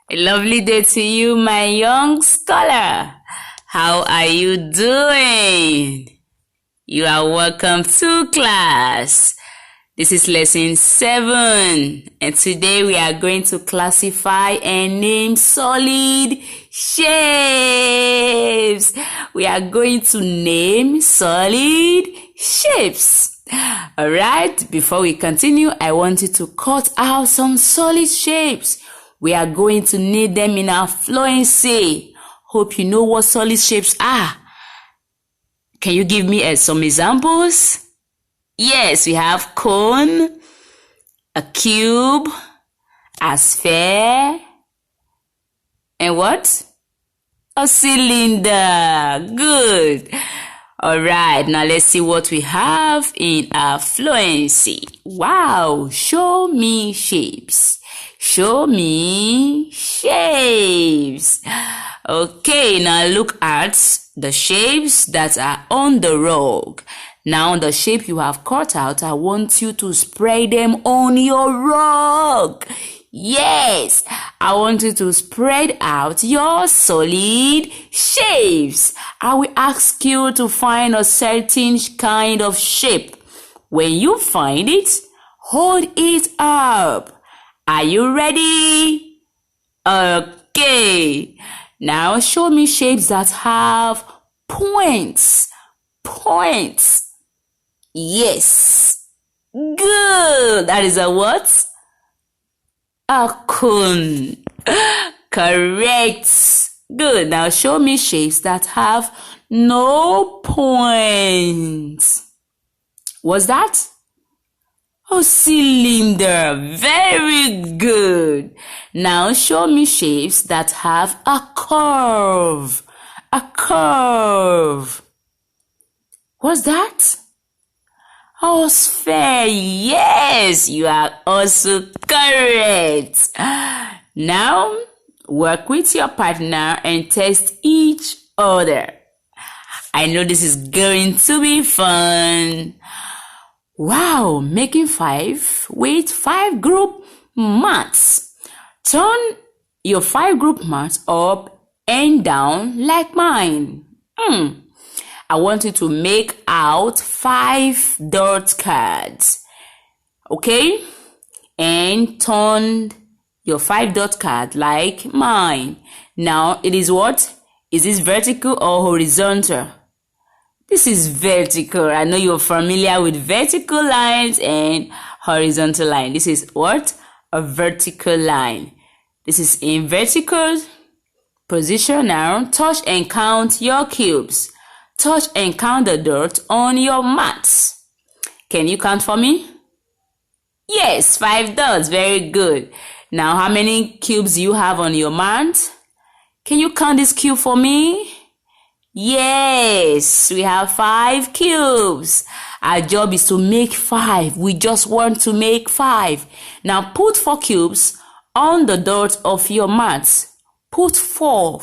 A lovely day to you, my young scholar. How are you doing? You are welcome to class. This is lesson 7, and today we are going to classify and name solid shapes. We are going to name solid shapes. Alright, before we continue, I want you to cut out some solid shapes. We are going to need them in our fluency. Hope you know what solid shapes are. Can you give me some examples? Yes, we have cone, a cube, a sphere, and what? A cylinder. Good. Alright, now let's see what we have in our fluency. Wow, show me shapes. Show me shapes. Okay, now look at the shapes that are on the rug. Now the shape you have cut out, I want you to spread them on your rug. Yes, I want you to spread out your solid shapes. I will ask you to find a certain kind of shape. When you find it, hold it up. Are you ready? Okay. Now show me shapes that have points. Points. Yes. Good. That is a what? A cone. Correct. Good. Now show me shapes that have no points. What's that? A cylinder. Very good. Now show me shapes that have a curve. A curve. What's that? A sphere. Yes, you are also correct. Now, work with your partner and test each other. I know this is going to be fun. Wow, making 5 with 5 group mats. Turn your 5 group mats up and down like mine. I want you to make out 5 dot cards. Okay? And turn your 5 dot card like mine. Now, it is what? Is this vertical or horizontal? This is vertical. I know you're familiar with vertical lines and horizontal line. This is what? A vertical line. This is in vertical position. Now, touch and count your cubes. Touch and count the dirt on your mats. Can you count for me? Yes, 5 dots. Very good. Now, how many cubes you have on your mat? Can you count this cube for me? Yes, we have 5 cubes. Our job is to make 5. We just want to make 5. Now, put 4 cubes on the dirt of your mat. Put 4.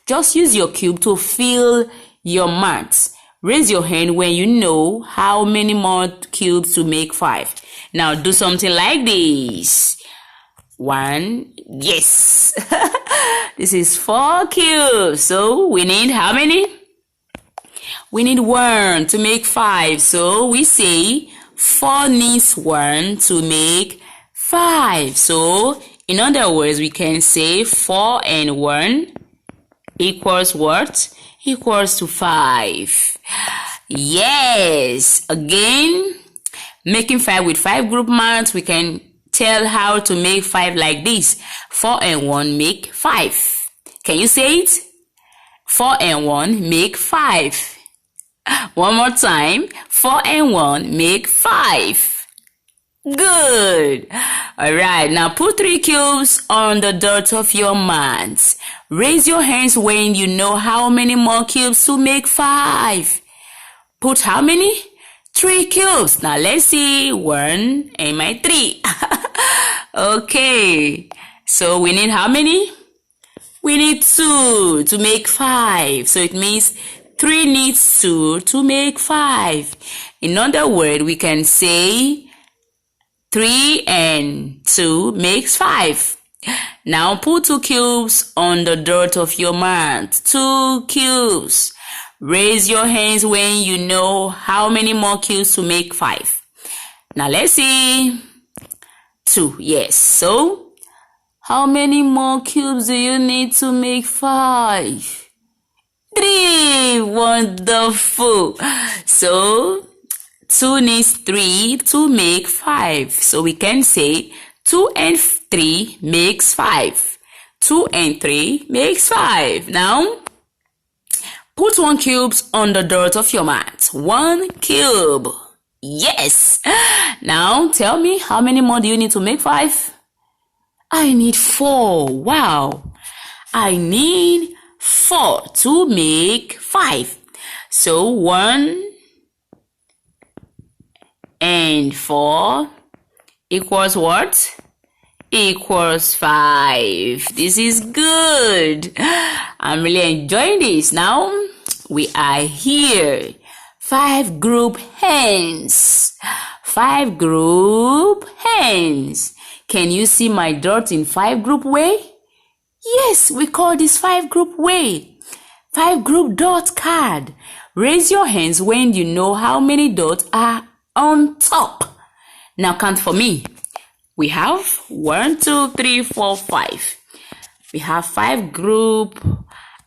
Just use your cube to fill your mat. Raise your hand when you know how many more cubes to make 5. Now do something like this. 1, yes. This is 4 cubes. So we need how many? We need 1 to make 5. So we say 4 needs 1 to make 5. So in other words, we can say 4 and 1 equals what? Equals to 5. Yes. Again, making 5 with 5 group mats, we can tell how to make 5 like this. 4 and 1 make 5. Can you say it? 4 and 1 make 5. One more time. 4 and 1 make 5. Good. Alright, now put 3 cubes on the dirt of your mat. Raise your hands when you know how many more cubes to make 5. Put how many? 3 cubes. Now let's see. 1 and my 3. Okay. So we need how many? We need 2 to make 5. So it means 3 needs 2 to make 5. In other words, we can say 3 and 2 makes 5. Now put 2 cubes on the dirt of your mat. 2 cubes. Raise your hands when you know how many more cubes to make 5. Now let's see. 2. Yes. So, how many more cubes do you need to make 5? 3. Wonderful. So, 2 needs 3 to make 5. So we can say 2 and 3 makes 5. 2 and 3 makes 5. Now, put 1 cube on the dirt of your mat. 1 cube. Yes. Now, tell me, how many more do you need to make 5? I need 4. Wow. I need 4 to make 5. So, 1 and 4 equals what? Equals 5. This is good. I'm really enjoying this. Now, we are here. 5 group hands. 5 group hands. Can you see my dot in 5 group way? Yes, we call this 5 group way. 5 group dot card. Raise your hands when you know how many dots are on top. Now count for me. We have 1, 2, 3, 4, 5. We have 5 group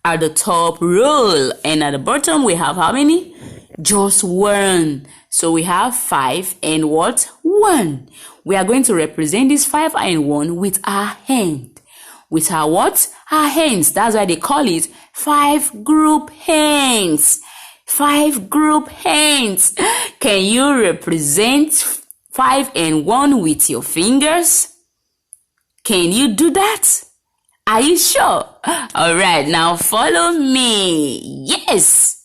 at the top row, and at the bottom we have how many? Just 1. So we have 5 and what? 1. We are going to represent this 5 and 1 with our hand. With our what? Our hands. That's why they call it 5 group hands. 5 group hands. Can you represent 5 and 1 with your fingers? Can you do that? Are you sure? Alright, now follow me. Yes.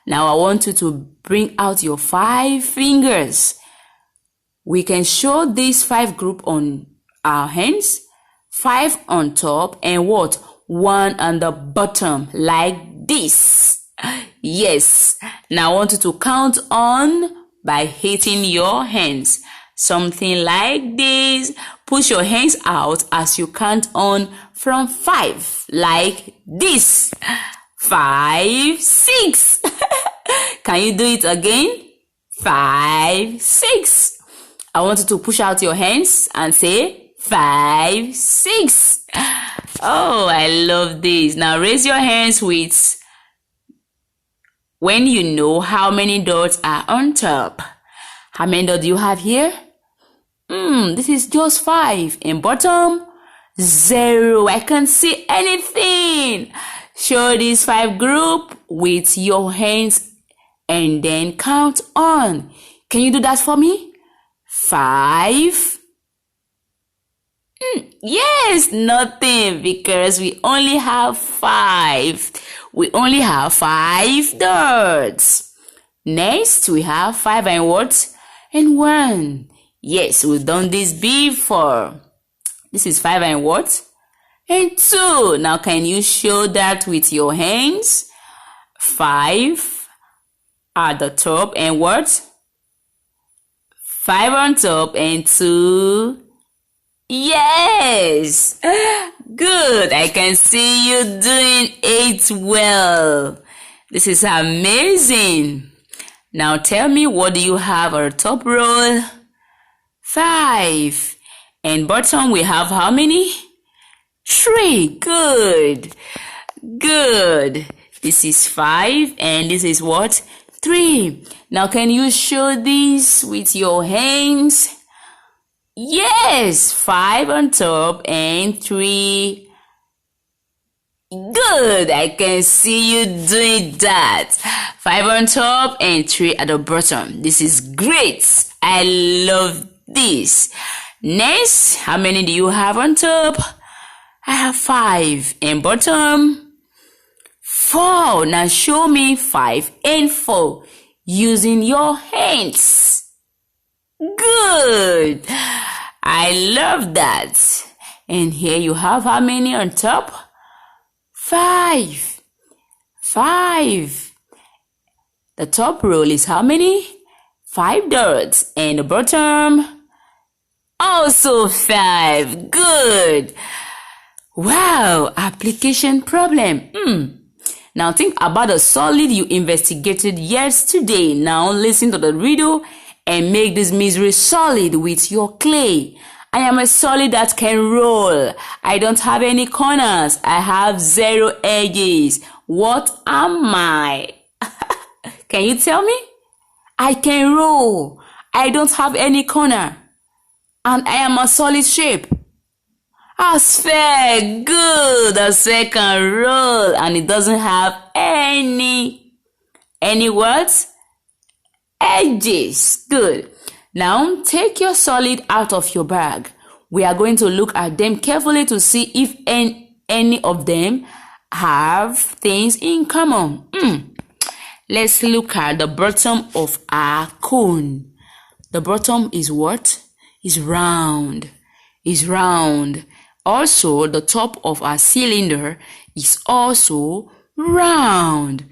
Now I want you to bring out your 5 fingers. We can show this 5 group on our hands. 5 on top and what? 1 on the bottom like this. Yes. Now I want you to count on by hitting your hands. Something like this. Push your hands out as you count on from 5. Like this. 5, 6. Can you do it again? 5, 6. I want you to push out your hands and say 5, 6. Oh, I love this. Now raise your hands with when you know how many dots are on top. How many dots do you have here? This is just 5. And bottom, 0. I can't see anything. Show this 5 group with your hands and then count on. Can you do that for me? 5. Yes, nothing, because we only have 5. We only have 5 dots. Next, we have 5 and what? And 1. Yes, we've done this before. This is 5 and what? And 2. Now, can you show that with your hands? 5 at the top and what? 5 on top and 2. Yes. Good. I can see you doing it well. This is amazing. Now tell me, what do you have on the top row? 5. And bottom we have how many? 3. Good. Good. This is 5 and this is what? 3. Now can you show this with your hands? Yes, 5 on top and 3. Good, I can see you doing that. 5 on top and 3 at the bottom. This is great. I love this. Next, how many do you have on top? I have 5 and bottom 4. Now show me 5 and 4 using your hands. Good. I love that. And here you have how many on top? 5. 5. The top row is how many? 5 dots. And the bottom? Also 5. Good. Wow, application problem. Now think about the solid you investigated yesterday. Now listen to the riddle and make this misery solid with your clay. I am a solid that can roll. I don't have any corners. I have 0 edges. What am I? Can you tell me? I can roll. I don't have any corner. And I am a solid shape. A sphere. Good. A sphere can roll. And it doesn't have any words? Edges. Good. Now take your solid out of your bag. We are going to look at them carefully to see if any of them have things in common. Let's look at the bottom of our cone. The bottom is what? Is round. Is round. Also, the top of our cylinder is also round.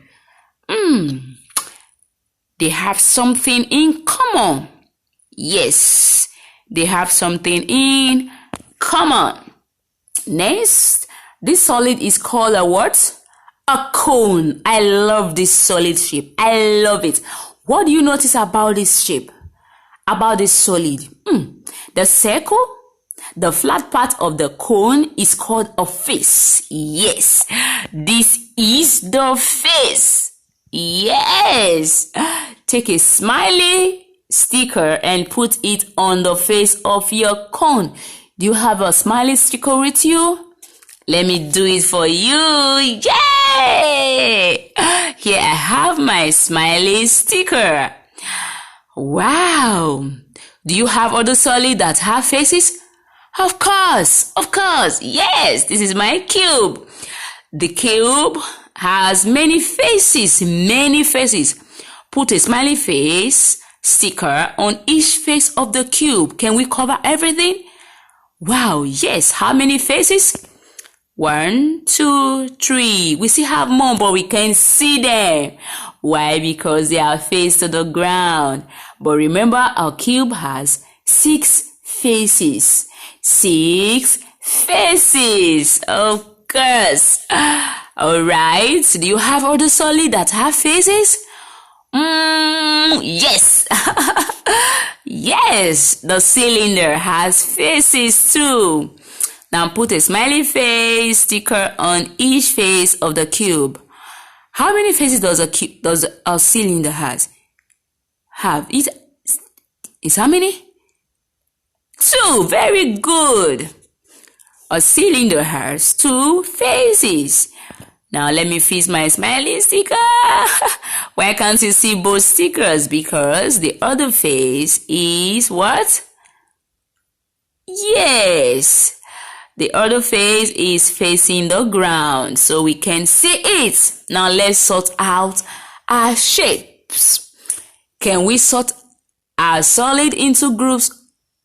They have something in common. Yes, they have something in common. Next, this solid is called a what? A cone. I love this solid shape. I love it. What do you notice about this shape? About this solid? The circle, the flat part of the cone is called a face. Yes, this is the face. Yes. Take a smiley sticker and put it on the face of your cone. Do you have a smiley sticker with you? Let me do it for you. Yay! Here I have my smiley sticker. Wow. Do you have other solid that have faces? Of course. Yes, this is my cube. The cube has many faces. Put a smiley face sticker on each face of the cube. Can we cover everything? Wow, yes. How many faces? 1, 2, 3. We still have more, but we can't see them. Why? Because they are faced to the ground. But remember, our cube has 6 faces. 6 faces. Of course. Alright. Do you have other solid that have faces? Yes. Yes, the cylinder has faces too. Now put a smiley face sticker on each face of the cube. How many faces does a cylinder have? Is how many? 2. Very good. A cylinder has 2 faces. Now let me fix my smiley sticker. Why can't you see both stickers? Because the other face is what? Yes. The other face is facing the ground, so we can see it. Now let's sort out our shapes. Can we sort our solid into groups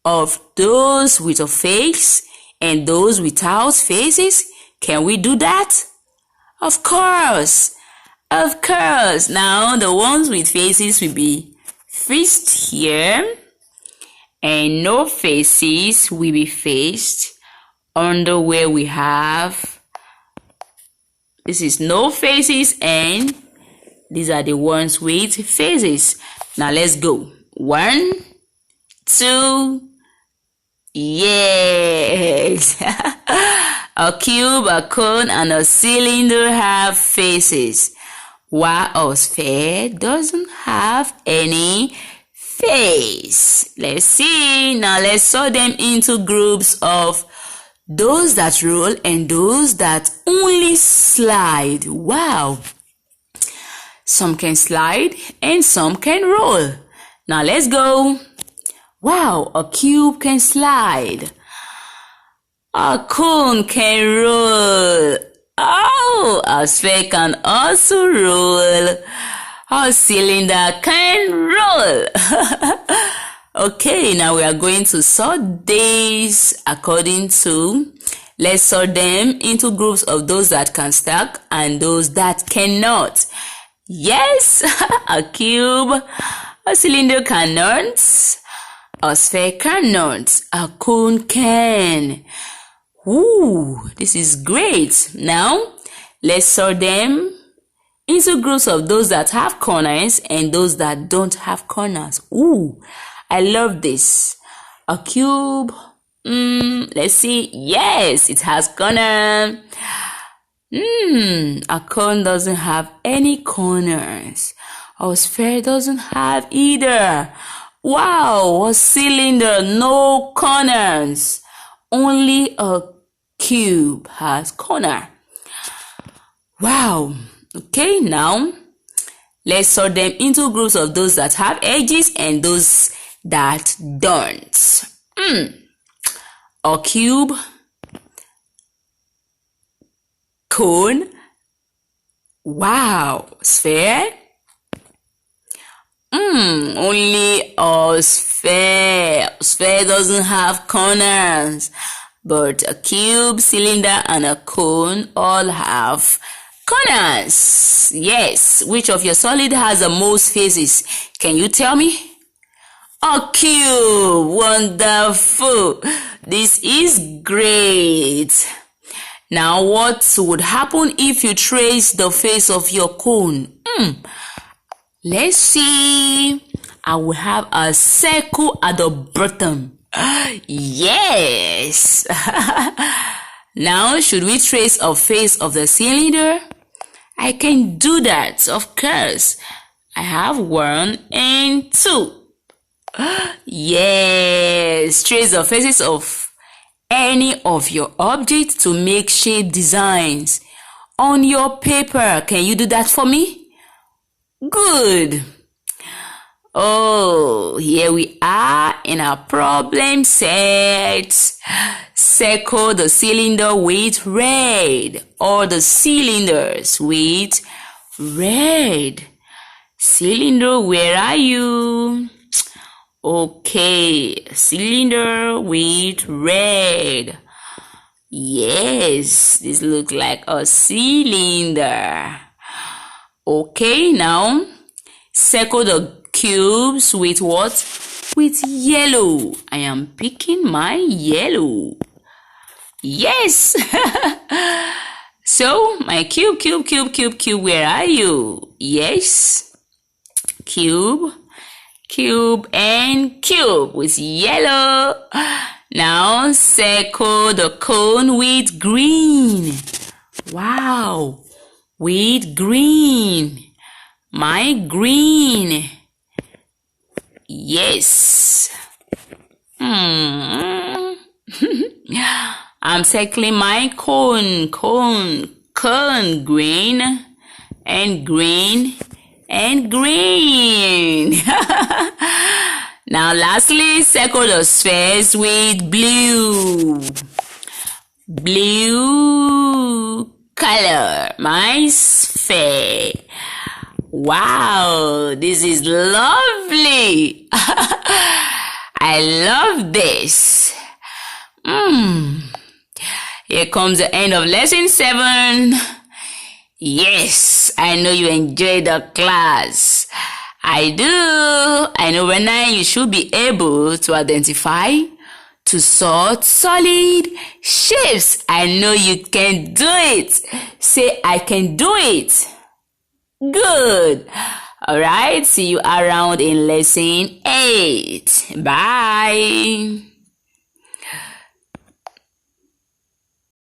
of those with a face and those without faces? Can we do that? Of course. Now the ones with faces will be faced here, and no faces will be faced under where we have. This is no faces, and these are the ones with faces. Now let's go. 1, 2. Yes. A cube, a cone, and a cylinder have faces, while a sphere doesn't have any face. Let's see. Now let's sort them into groups of those that roll and those that only slide. Wow. Some can slide and some can roll. Now let's go. Wow, a cube can slide. A cone can roll. Oh, a sphere can also roll. A cylinder can roll. Okay, now we are going to sort these according to, let's sort them into groups of those that can stack and those that cannot. Yes, a cube, a cylinder cannot, a sphere cannot, a cone can. Ooh, this is great. Now, let's sort them into groups of those that have corners and those that don't have corners. Ooh, I love this. A cube. Let's see. Yes, it has corner. A cone doesn't have any corners. A sphere doesn't have either. Wow, a cylinder, no corners. Only a cube has corner. Wow. Okay, now let's sort them into groups of those that have edges and those that don't. A cube, cone, wow, sphere, only a sphere. Sphere doesn't have corners, but a cube, cylinder, and a cone all have corners. Yes, which of your solid has the most faces? Can you tell me? A cube. Wonderful. This is great. Now, what would happen if you trace the face of your cone? Let's see. I will have a circle at the bottom. Yes. Now, should we trace a face of the cylinder? I can do that, of course. I have 1 and 2. Yes, trace the faces of any of your objects to make shape designs on your paper. Can you do that for me? Good. Oh, here we are in our problem set. Circle the cylinder with red, or the cylinders with red. Cylinder, where are you? Okay, cylinder with red. Yes, this looks like a cylinder. Okay, now circle the cubes with what? With yellow. I am picking my yellow. Yes. So my cube, where are you? Yes. Cube, and cube with yellow. Now circle the cone with green. Wow, with green. My green. Yes. I'm circling my cone, green, and green, and green. Now lastly, circle the spheres with blue. Blue color, my sphere. Wow, this is lovely. I love this. Here comes the end of lesson 7. Yes, I know you enjoyed the class. I do. I know by now you should be able to identify, to sort solid shapes. I know you can do it. Say, I can do it. Good. All right. See you around in lesson 8. Bye.